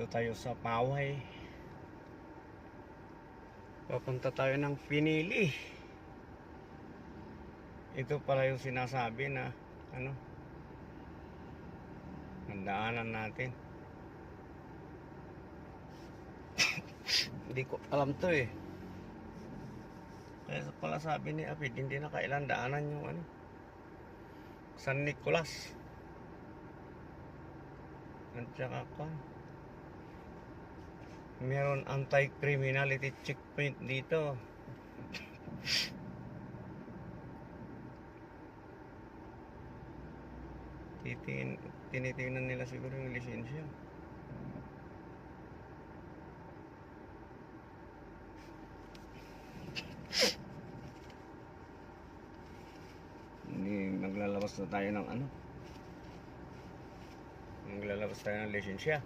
Dito tayo sa Paway. Papunta tayo ng Pinili. Ito pala yung sinasabi na ano, nandaanan natin. Hindi ko alam to eh. Kaya pala sabi ni Apid, hindi na kailan daanan yung ano, San Nicolas. At saka meron anti-criminality checkpoint dito. Tinitingnan nila siguro yung lisensya. Hindi, maglalabas na tayo ng ano, maglalabas tayo ng lisensya.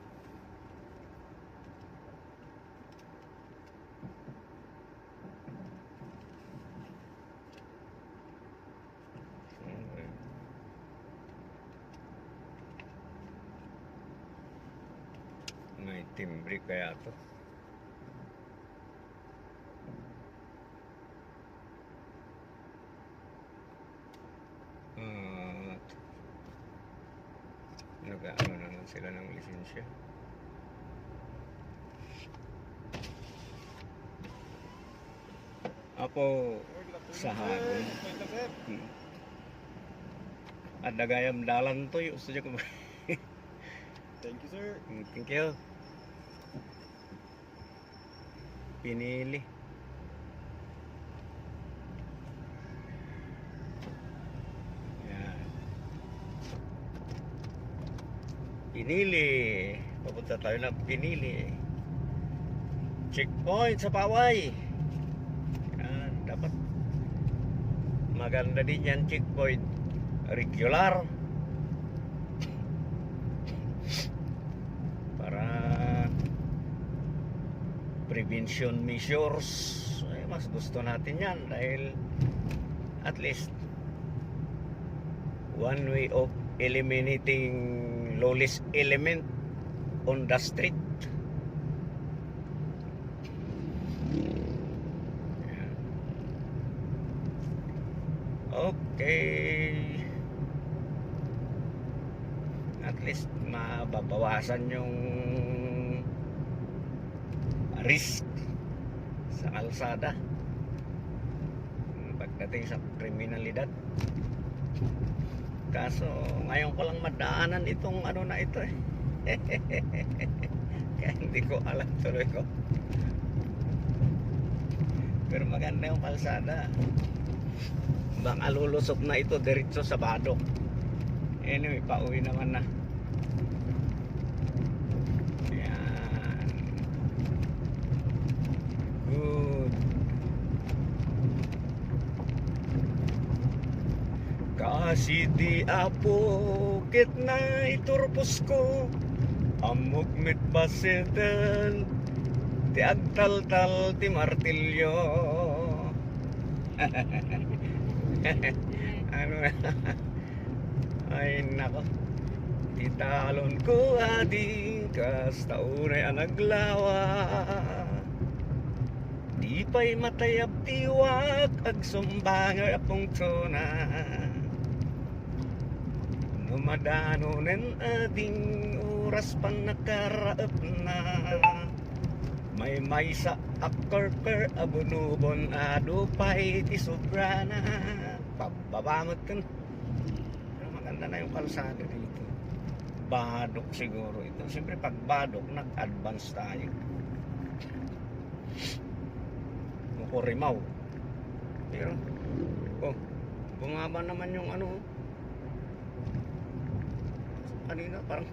May timbre kaya to. Nag-ano naman sila ng lisensya. Apo sa hagon. At dagayam dalan to yung gusto ko. Thank you, sir. Thank you. Pinili. Yan. Pinili. Papunta tayo ng Pinili. Checkpoint sa Paway. Yan. Dapat maganda din yan, checkpoint. Regular. Para prevention measures, ay, mas gusto natin yan dahil at least one way of eliminating lawless element on the street. Okay, at least mababawasan yung risk sa kalsada pagdating sa kriminalidad. Kaso ngayon ko lang madaanan itong ano na ito eh. Kaya hindi ko alam tuloy ko. Pero maganda yung kalsada. Baka lulusok na ito diretso sa Badok. Anyway, pauwi naman na. Yan. Good. Kasi di apokit na iturpos ko amok mit basetan ti agtal-tal ti martilyo. Ano ay nako, titalon ko ading kasta unay ang naglawa di pa'y matayab tiwak ag sumbangar apong tsona numadanonen ading oras pang nakaraap na may maysa akarker abunubon adupay ti sobrana pababamot ka na. Pero maganda na yung kalsada dito. Badok siguro ito. Siyempre pag Badok nag-advance tayo. Mukurimaw. Pero bumaba naman yung ano kanina parang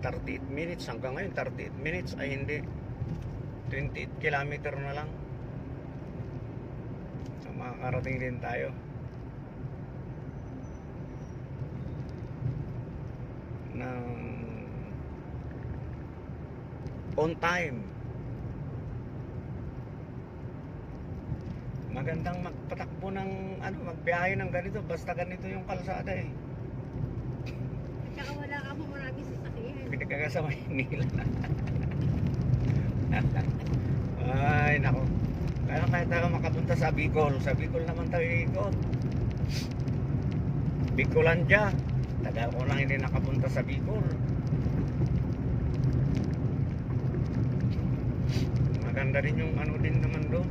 38 minutes hanggang ngayon 38 minutes ay hindi 28 kilometer na lang. So makakarating din tayo ng on time. Magandang magpatakbo ng ano, magbiyahe ng ganito basta ganito yung kalsada eh. At saka wala ka mo maraming sasakyan. Pinagkaga sa Maynila. Ay, nako. Kaya kahit tayo makapunta sa Bicol naman tayo ikot. Bicolandia. Tagal ko lang hindi nakapunta sa Bicol. Maganda rin yung ano din naman doon.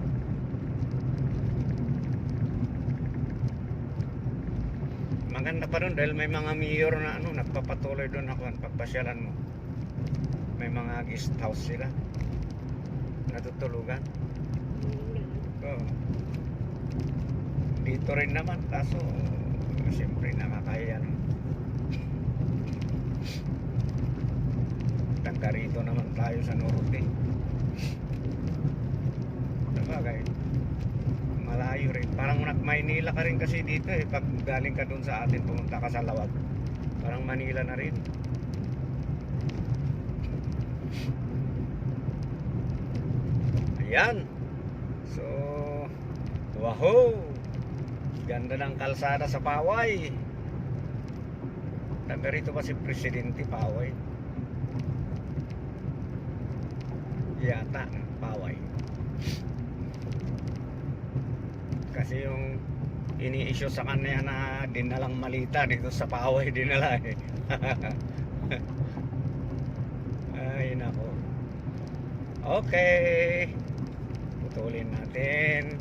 Maganda pa doon dahil may mga mayor na ano, nagpapatuloy doon ako pagpasyalan mo. May mga guest house sila. Natutulugan. Oo. Dito rin naman kaso siyempre nakakaya no. Taga rito naman tayo sa norte. Sabagay malayo rin. Parang Maynila ka rin kasi dito eh. Pag galing ka dun sa atin, pumunta ka sa Lawag. Parang Manila na rin. Ayan. So, wahoo! Ganda ng kalsada sa Paway. Taga rito ba si Presidente Paway? Yata, Paway. Kasi yung ini-issue sa kanya na dinalang malita dito sa Paway dinala eh. Ay nako. Okay. Putulin natin.